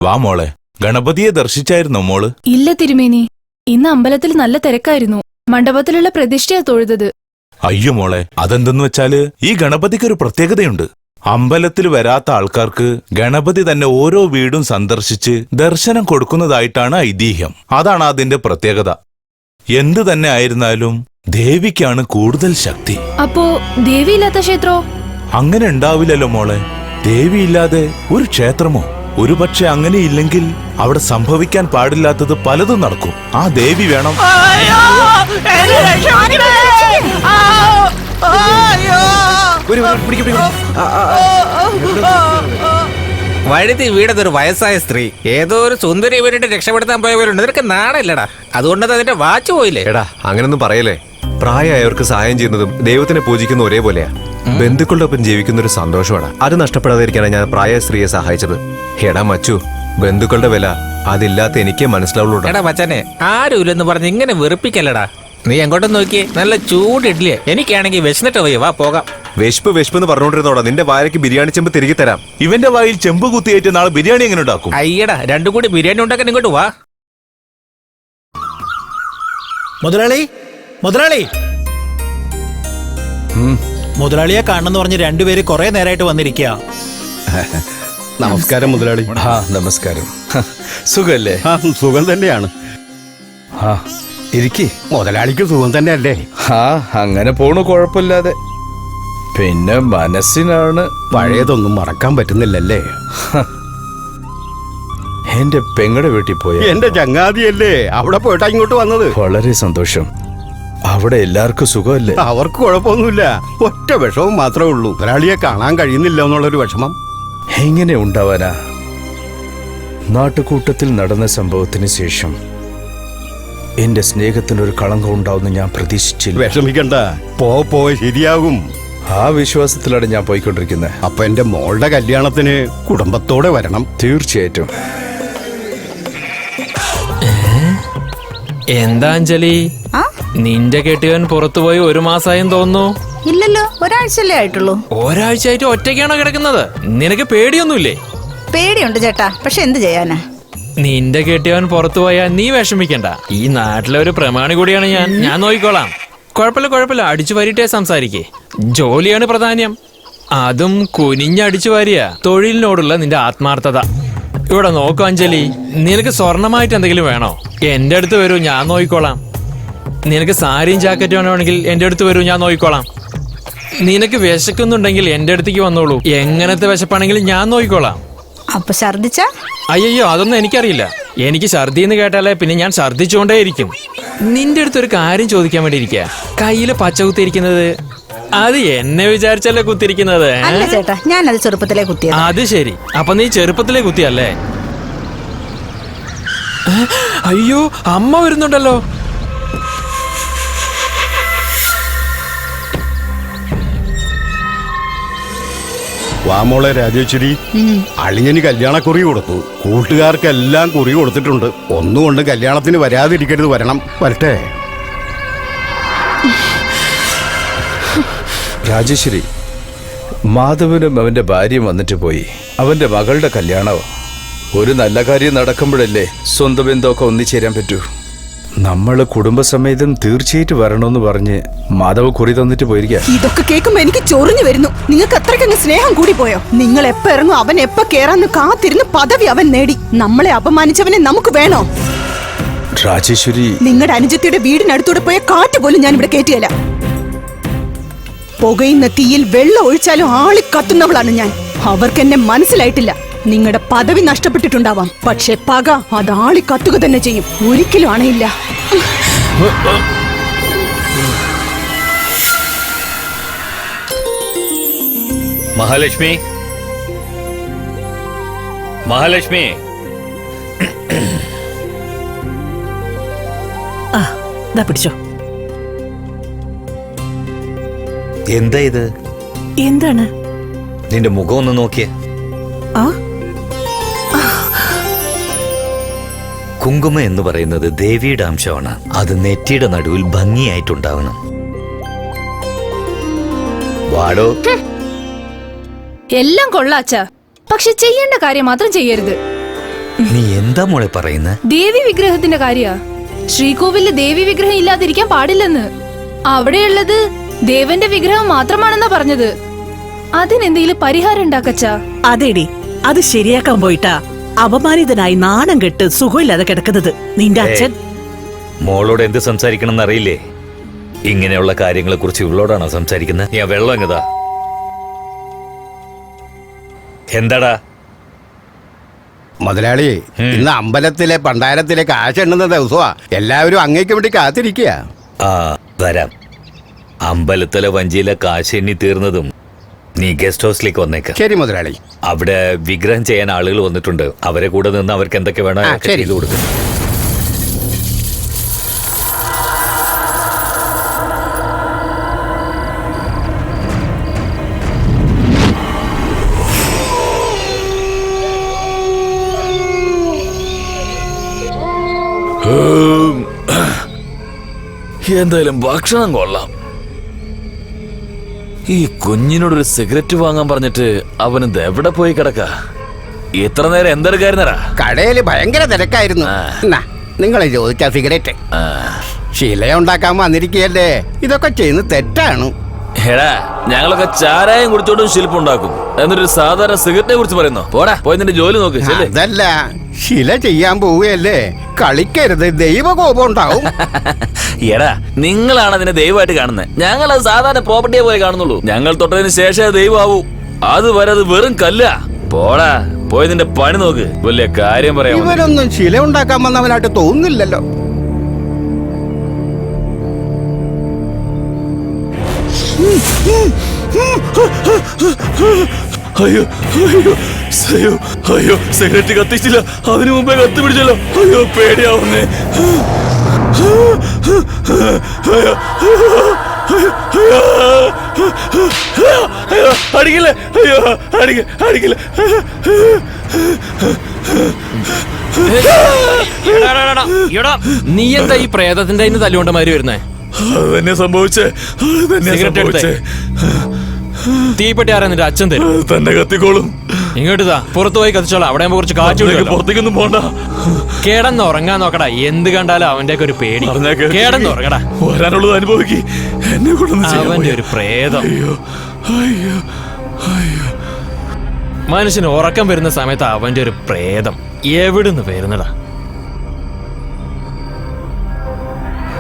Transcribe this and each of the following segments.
വാ മോളെ, ഗണപതിയെ ദർശിച്ചായിരുന്നോ മോള്? ഇല്ല തിരുമേനി, ഇന്ന് അമ്പലത്തിൽ നല്ല തിരക്കായിരുന്നു. മണ്ഡപത്തിലുള്ള പ്രതിഷ്ഠയാ തൊഴുതത്. അയ്യോ മോളെ, അതെന്തെന്ന് വെച്ചാല് ഈ ഗണപതിക്കൊരു പ്രത്യേകതയുണ്ട്. അമ്പലത്തിൽ വരാത്ത ആൾക്കാർക്ക് ഗണപതി തന്നെ ഓരോ വീടും സന്ദർശിച്ച് ദർശനം കൊടുക്കുന്നതായിട്ടാണ് ഐതിഹ്യം. അതാണ് അതിന്റെ പ്രത്യേകത. എന്തു തന്നെ ആയിരുന്നാലും ദേവിക്കാണ് കൂടുതൽ ശക്തി. അപ്പോ ദേവിയില്ലാത്ത ക്ഷേത്രോ? അങ്ങനെ ഉണ്ടാവില്ലല്ലോ മോളെ. ദേവിയില്ലാതെ ഒരു ക്ഷേത്രമോ? ഒരുപക്ഷെ അങ്ങനെയില്ലെങ്കിൽ അവിടെ സംഭവിക്കാൻ പാടില്ലാത്തത് പലതും നടക്കും. ആ ദേവി വേണം. വഴുതി വീടത്തൊരു വയസ്സായ സ്ത്രീ ഏതോ ഒരു സുന്ദരി വീടിട്ട് രക്ഷപ്പെടുത്താൻ പോയവരുണ്ട്. നിനക്ക് നാണല്ലടാ? അതുകൊണ്ടത് അതിന്റെ വാച്ച് പോയില്ലേ? എടാ, അങ്ങനൊന്നും പറയല്ലേ. പ്രായമായവർക്ക് സഹായം ചെയ്യുന്നതും ദൈവത്തിനെ പൂജിക്കുന്ന ഒരേപോലെയാ. ബന്ധുക്കളുടെ ഒപ്പം ജീവിക്കുന്ന ഒരു സന്തോഷമാണ്. അത് നഷ്ടപ്പെടാതിരിക്കാനാണ് ഞാൻ പ്രായ സ്ത്രീയെ സഹായിച്ചത്. എടാ മച്ചു, ബന്ധുക്കളുടെ വില അതില്ലാത്ത എനിക്കേ മനസ്സിലാവുള്ളൂ. എടാ മച്ചാനെ, ആരുമില്ലെന്ന് പറഞ്ഞ് ഇങ്ങനെ വെറുപ്പിക്കല്ലടാ. നീ എങ്ങോട്ടും നോക്കിയേ, നല്ല ചൂട് ഇഡ്ഡലിയെ. എനിക്കാണെങ്കിൽ വിശന്നിട്ട് പോയി. വാ പോകാം. വിശപ്പ് എന്ന് പറഞ്ഞോണ്ടിരുന്നോടാ. നിന്റെ വായക്ക് ബിരിയാണി ചെമ്പ് തിരികെ തരാം. ഇവന്റെ വായിൽ ചെമ്പ് കുത്തിയേറ്റ് നാളെ ബിരിയാണി എങ്ങനെ ഉണ്ടാക്കും? അയ്യടാ, രണ്ടും കൂടി ബിരിയാണി ഉണ്ടാക്കാൻ ഇങ്ങോട്ട് വാ. മുതലാളി, മുതലാളി, മുതലാളിയെ കാണണമെന്ന് പറഞ്ഞ് രണ്ടുപേര് കുറെ നേരമായിട്ട് വന്നിരിക്കുക. നമസ്കാരം മുതലാളി. നമസ്കാരം. സുഖല്ലേ? സുഖം തന്നെയാണ്. ഇരിക്കി. മുതലാളിക്ക് സുഖം തന്നെയല്ലേ? അങ്ങനെ പോണു, കുഴപ്പമില്ലാതെ. പിന്നെ മനസ്സിനാണ് പഴയതൊന്നും മറക്കാൻ പറ്റുന്നില്ലല്ലേ? എന്റെ പെങ്ങളുടെ വീട്ടിൽ പോയി. എന്റെ ചങ്ങാതിയല്ലേ, അവിടെ പോയിട്ടാ ഇങ്ങോട്ട് വന്നത്. വളരെ സന്തോഷം. അവിടെ എല്ലാവർക്കും സുഖമല്ലേ? അവർക്ക് കുഴപ്പമൊന്നുമില്ല. ഒറ്റ വിഷമം മാത്രമേ ഉള്ളൂ. മുതലാളിയെ കാണാൻ കഴിയുന്നില്ല എന്നുള്ളൊരു വിഷമം. എങ്ങനെ ഉണ്ടാവാനാ? നാട്ടുകൂട്ടത്തിൽ നടന്ന സംഭവത്തിന് ശേഷം എന്റെ സ്നേഹത്തിനൊരു കളങ്കം ഉണ്ടാവുമെന്ന് ഞാൻ പ്രതീക്ഷിച്ചില്ല. വിഷമിക്കണ്ട, പോ ശരിയാകും. ആ വിശ്വാസത്തിലാണ് ഞാൻ പോയിക്കൊണ്ടിരിക്കുന്നത്. അപ്പൊ എന്റെ മോളുടെ കല്യാണത്തിന് കുടുംബത്തോടെ വരണം. തീർച്ചയായിട്ടും. എന്താ അഞ്ജലി, നിന്റെ കെട്ടിയവൻ പുറത്തുപോയി 1 മാസമായെന്ന് തോന്നുന്നു. ഇല്ലല്ലോ, ഒരാഴ്ചയല്ലേ ആയിട്ടുള്ളൂ. ഒരാഴ്ചയായിട്ട് ഒറ്റയ്ക്കാണോ കിടക്കുന്നത്? നിനക്ക് പേടിയൊന്നുമില്ലേ? പേടിയുണ്ട് ചേട്ടാ, പക്ഷെ എന്ത് ചെയ്യാനാ? നിന്റെ കെട്ടിയവൻ പുറത്തുപോയാ നീ വിഷമിക്കണ്ട. ഈ നാട്ടിലെ ഒരു പ്രമാണി കൂടിയാണ് ഞാൻ നോക്കിക്കോളാം. കുഴപ്പമില്ല, അടിച്ചു വാരിട്ടേ സംസാരിക്കേ. ജോലിയാണ് പ്രധാനം, അതും കുനിഞ്ഞടിച്ചു വാരിയ. തൊഴിലിനോടുള്ള നിന്റെ ആത്മാർത്ഥത. ഇവിടെ നോക്കൂ അഞ്ജലി, നിനക്ക് സ്വർണമായിട്ട് എന്തെങ്കിലും വേണോ? എന്റെ അടുത്ത് വരൂ, ഞാൻ നോക്കിക്കോളാം. നിനക്ക് സാരിയും ജാക്കറ്റും വേണമെങ്കിൽ എന്റെ അടുത്ത് വരൂ, ഞാൻ നോക്കിക്കോളാം. നിനക്ക് വിശക്കുന്നുണ്ടെങ്കിൽ എന്റെ അടുത്തേക്ക് വന്നോളൂ. എങ്ങനത്തെ വിശപ്പാണെങ്കിലും ഞാൻ നോക്കിക്കോളാം. അപ്പൊ ഛർദിച്ച? അയ്യോ, അതൊന്നും എനിക്കറിയില്ല. എനിക്ക് ഛർദി എന്ന് കേട്ടാലേ പിന്നെ ഞാൻ ഛർദിച്ചുകൊണ്ടേയിരിക്കും. നിന്റെ അടുത്തൊരു കാര്യം ചോദിക്കാൻ വേണ്ടി ഇരിക്കുക. കയ്യില് പച്ച കുത്തിയിരിക്കുന്നത് അത് എന്നെ വിചാരിച്ചല്ലേ കുത്തിരിക്കുന്നത്? അല്ല ചേട്ടാ, ഞാൻ അത് ചെറുപ്പത്തിലേ കുത്തിയത്. അത് ശരി, അപ്പൊ നീ ചെറുപ്പത്തിലേ കുത്തിയല്ലേ? അയ്യോ, അമ്മ വരുന്നുണ്ടല്ലോ. വാമോളെ രാജേശ്വരി, അളിയന് കല്യാണക്കുറി കൊടുത്തു. കൂട്ടുകാർക്കെല്ലാം കുറി കൊടുത്തിട്ടുണ്ട്. ഒന്നുകൊണ്ട് കല്യാണത്തിന് വരാതിരിക്കരുത്. വരണം. വരട്ടെ. രാജേശ്വരി, മാധവനും അവന്റെ ഭാര്യയും വന്നിട്ട് പോയി. അവന്റെ മകളുടെ കല്യാണമോ? ഒരു നല്ല കാര്യം നടക്കുമ്പോഴല്ലേ സ്വന്തം ബന്ധമൊക്കെ ഒന്നിച്ചേരാൻ പറ്റൂ. നമ്മള് കുടുംബസമേതം തീർച്ചയായിട്ടും വരണമെന്ന് പറഞ്ഞ് മാധവ് കുറി തന്നിട്ട് പോയിരിക്കുക. ഇതൊക്കെ കേൾക്കുമ്പോ എനിക്ക് ചൊറിഞ്ഞു വരുന്നു. നിങ്ങൾക്ക് അത്രയ്ക്കങ്ങ് സ്നേഹം കൂടി പോയോ? നിങ്ങൾ എപ്പ ഇറങ്ങും അവൻ എപ്പ കേറാന്ന് കാത്തിരുന്ന് പദവി അവൻ നേടി. നമ്മളെ അപമാനിച്ചവനെ നമുക്ക് വേണോ? രാജേശ്വരി, നിങ്ങളുടെ അനുജത്തിയുടെ വീടിനടുത്തൂടെ പോയ കാറ്റ് പോലും ഞാൻ ഇവിടെ കേറ്റിയല്ല. പുകയുന്ന തീയിൽ വെള്ളം ഒഴിച്ചാലും ആളി കത്തുന്നവളാണ് ഞാൻ. അവർക്കെന്നെ മനസ്സിലായിട്ടില്ല. നിങ്ങളുടെ പദവി നഷ്ടപ്പെട്ടിട്ടുണ്ടാവാം, പക്ഷെ പക അത് ആളി കത്തുക തന്നെ ചെയ്യും. ഒരിക്കലും അണയില്ല. മഹാലക്ഷ്മി, മഹാലക്ഷ്മി. പിടിച്ചോ. എന്താ ഇത്? എന്താണ്? നിന്റെ മുഖം ഒന്ന് നോക്കിയേ. കുങ്കുമം എന്ന് പറയുന്നത് ദേവിയുടെ അംശമാണ്. അത് നെറ്റിയുടെ നടുവിൽ ഭംഗിയായിട്ടുണ്ടാവണം. വാടോ. എല്ലാം കൊള്ളാച്ച, പക്ഷെ ചെയ്യേണ്ട കാര്യം മാത്രം ചെയ്യരുത്. നീ എന്താ മോളെ പറയുന്നത്? ദേവി വിഗ്രഹത്തിന്റെ കാര്യാ. ശ്രീകോവിലില് ദേവി വിഗ്രഹം ഇല്ലാതിരിക്കാൻ പാടില്ലെന്ന്. അവിടെയുള്ളത് ദേവന്റെ വിഗ്രഹം മാത്രമാണെന്നാ പറഞ്ഞത്. അതിനെന്തെങ്കിലും പരിഹാരം ഉണ്ടാക്കച്ചാ? അതെടി, അത് ശരിയാക്കാൻ പോയിട്ടാ അപമാനിതനായി നാണം കെട്ട് സുഖമില്ലാതെ കിടക്കുന്നത് നിന്റെ അച്ഛൻ. മോളോട് എന്ത് സംസാരിക്കണം എന്നറിയില്ലേ? ഇങ്ങനെയുള്ള കാര്യങ്ങളെ കുറിച്ച് ഇവളോടാണോ സംസാരിക്കുന്നത്? ഞാൻ വെള്ളം എങ്ങതാ? എന്താടാ മുതലാളി, ഇന്ന് അമ്പലത്തിലെ പണ്ടാരത്തിലെ കാശ് എണ്ണുന്ന ദിവസമാ. എല്ലാവരും അങ്ങേക്ക് വേണ്ടി കാത്തിരിക്കുക. ആ വരാം. അമ്പലത്തിലെ വഞ്ചിയിലെ കാശ് എണ്ണി തീർന്നതും നീ ഗസ്റ്റ് ഹൗസിലേക്ക് വന്നേക്ക്. ശരി മുതലാളി. അവിടെ വിഗ്രഹം ചെയ്യാൻ ആളുകൾ വന്നിട്ടുണ്ട്. അവരെ കൂടെ നിന്ന് അവർക്ക് എന്തൊക്കെ വേണോ അതൊക്കെ ചെയ്തു കൊടുക്കും. എന്തായാലും ഭക്ഷണം കൊള്ളാം. ഈ കുഞ്ഞിനോടൊരു സിഗരറ്റ് വാങ്ങാൻ പറഞ്ഞിട്ട് അവന് എവിടെ പോയി കിടക്ക? ഇത്ര നേരം എന്തെടുക്കായിരുന്നടാ? കടയില് ഭയങ്കര തിരക്കായിരുന്നു. നിങ്ങളെ ചോദിച്ച സിഗരറ്റ് ശീലയുണ്ടാക്കാൻ വന്നിരിക്കുകയല്ലേ? ഇതൊക്കെ ചെയ്യുന്നത് തെറ്റാണ്. എടാ, ഞങ്ങളൊക്കെ ചാരായം കുടിച്ചോണ്ടും ശില്പുണ്ടാക്കും, എന്നിട്ട് സാധാരണ സിഗരറ്റിനെ കുറിച്ച് പറയുന്നു. പോടാ, പോയി നിന്റെ ജോലി നോക്ക്. അതല്ല, ശില ചെയ്യാൻ പോവുകയല്ലേ, കളിക്കരുത്, ദൈവകോപം ഉണ്ടാവും. എടാ, നിങ്ങളാണ് അതിനെ ദൈവമായിട്ട് കാണുന്നത്. ഞങ്ങൾ അത് സാധാരണ പ്രോപ്പർട്ടിയെ പോലെ കാണുന്നുള്ളൂ. ഞങ്ങൾ തൊട്ടതിന് ശേഷം ദൈവമാവൂ. അതുവരെ അത് വെറും കല്ല. പോടാ, പോയി നിന്റെ പണി നോക്ക്. വലിയ കാര്യം പറയാം. ഇവരൊന്നും ശില ഉണ്ടാക്കാൻ വന്നവനായിട്ട് തോന്നുന്നില്ലല്ലോ. അയ്യോ അയ്യോ അയ്യോ അയ്യോ, സിഗരറ്റ് കത്തിച്ചില്ല, അതിനു മുമ്പേ കത്തി പിടിച്ചല്ലോ. അയ്യോ, പേടിയാവുന്നേ. അടിക്കില്ലേ, അയ്യോ അടിക്കില്ല. നീ എന്താ ഈ പ്രേതത്തിന്റെ തല്ലുകൊണ്ട് മാറി വരുന്നേ? അതന്നെ സംഭവിച്ചേ. തീപ്പെട്ടി ആരാ നിന്റെ അച്ഛൻ തരും? തന്നെ കത്തിക്കോളും. ഇങ്ങോട്ട് താ, പുറത്തു പോയി കത്തിച്ചോളാം. അവിടെ കുറച്ച് കാറ്റ്. പുറത്തേക്കൊന്നും പോണ്ട. കേടന്ന് ഉറങ്ങാൻ നോക്കടാ. എന്ത് കണ്ടാലും അവന്റെ ഒക്കെ ഒരു പേടി. കേടന്ന് ഉറങ്ങടാ. വരാനുള്ളത് അനുഭവിക്ക്. എന്നെ അവന്റെ ഒരു പ്രേതം. മനുഷ്യന് ഉറക്കം വരുന്ന സമയത്ത് അവന്റെ ഒരു പ്രേതം എവിടുന്ന് വരുന്നടാ?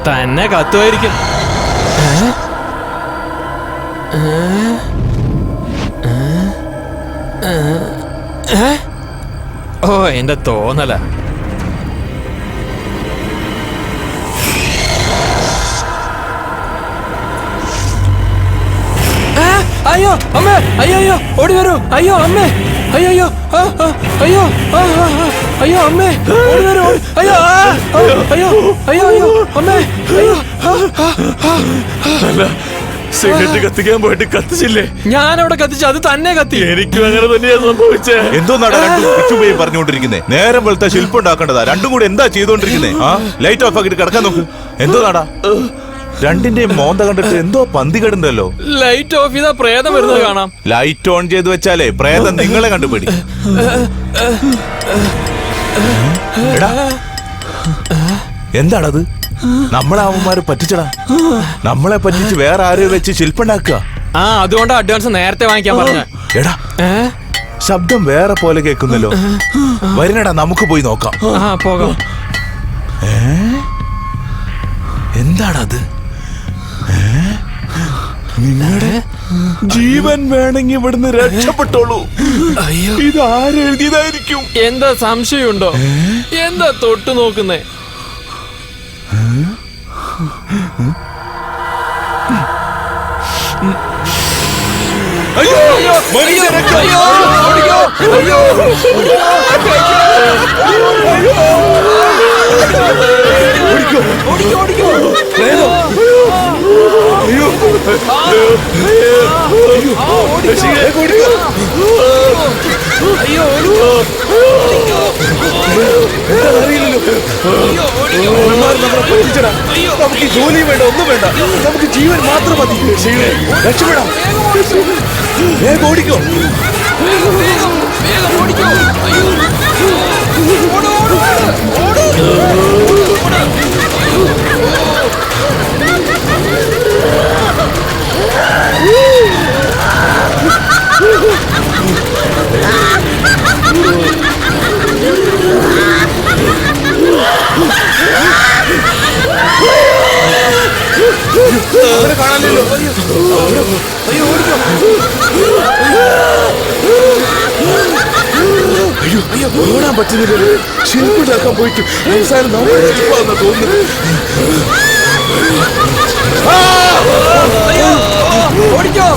തന്നെ കത്തുമായിരിക്കും. ഓ, എന്റെ തോന്നല. അയ്യോ അമ്മേ, അയ്യോ ഓടി വരൂ. അയ്യോ അമ്മേ, അയ്യോ അയ്യോ അയ്യോ അമ്മേ, ഓടി വരൂ. അയ്യോ അയ്യോ അയ്യോ അയ്യോ അമ്മേ, അയ്യോ. സിഗരറ്റ് കത്തിക്കാൻ പോയിട്ട് കത്തിച്ചില്ലേ? ഞാനവിടെ കത്തിച്ചു, അത് തന്നെ കത്തി. എനിക്കും അങ്ങനെ തന്നെയാ സംഭവിച്ചേ. എന്തോ പറഞ്ഞുകൊണ്ടിരിക്കുന്നേ? നേരം വെളുത്ത ശില്പം ഉണ്ടാക്കേണ്ടതാ. രണ്ടും കൂടെ എന്താ ചെയ്തോണ്ടിരിക്കുന്നേ? ലൈറ്റ് ഓഫ് ആക്കിട്ട് കിടക്കാൻ നോക്ക്. എന്തോ നാടാ, രണ്ടിന്റെയും മോന്ത കണ്ടിട്ട് എന്തോ പന്തി കിടണ്ടല്ലോ. ലൈറ്റ് ഓഫ് ചെയ്താ പ്രേതം വരുന്നത് കാണാം. ലൈറ്റ് ഓൺ ചെയ്ത് വെച്ചാലേ പ്രേതം നിങ്ങളെ കണ്ടുപിടി. എന്താണത്? നമ്മളെ അവന്മാര് പറ്റിച്ചടാ. നമ്മളെ പറ്റിച്ച് വേറെ ആരെയും വെച്ച് ശില്പുണ്ടാക്കുക. അതുകൊണ്ട് അഡ്വാൻസ് നേരത്തെ വാങ്ങിക്കാൻ പറഞ്ഞ. എടാ, ശബ്ദം വേറെ പോലെ കേൾക്കുന്നല്ലോ. വരുന്നടാ, നമുക്ക് പോയി നോക്കാം. പോകാം. എന്താണത്? നിങ്ങളുടെ ജീവൻ വേണമെങ്കിൽ ഇവിടുന്ന് രക്ഷപ്പെട്ടോളൂ. ഇത് ആരെഴുതിയതായിരിക്കും? എന്താ സംശയമുണ്ടോ? എന്താ തൊട്ട് നോക്കുന്നേ? അയ്യോ, മനുഷ്യരൊക്കെ അയ്യോ അയ്യോ അയ്യോ നമുക്ക് ജോലി വേണ്ട, ഒന്നും വേണ്ട, നമുക്ക് ജീവൻ മാത്രം മതി. രക്ഷപ്പെടാം. വേഗം ഓടിക്കോ. ഓടാൻ പറ്റുന്നില്ലല്ലോ. ശില്പിടാക്കാൻ പോയിട്ട് അവസാനം നമ്മൾ ശില്പാണെന്ന് തോന്നുന്നു. ഓടിക്കോ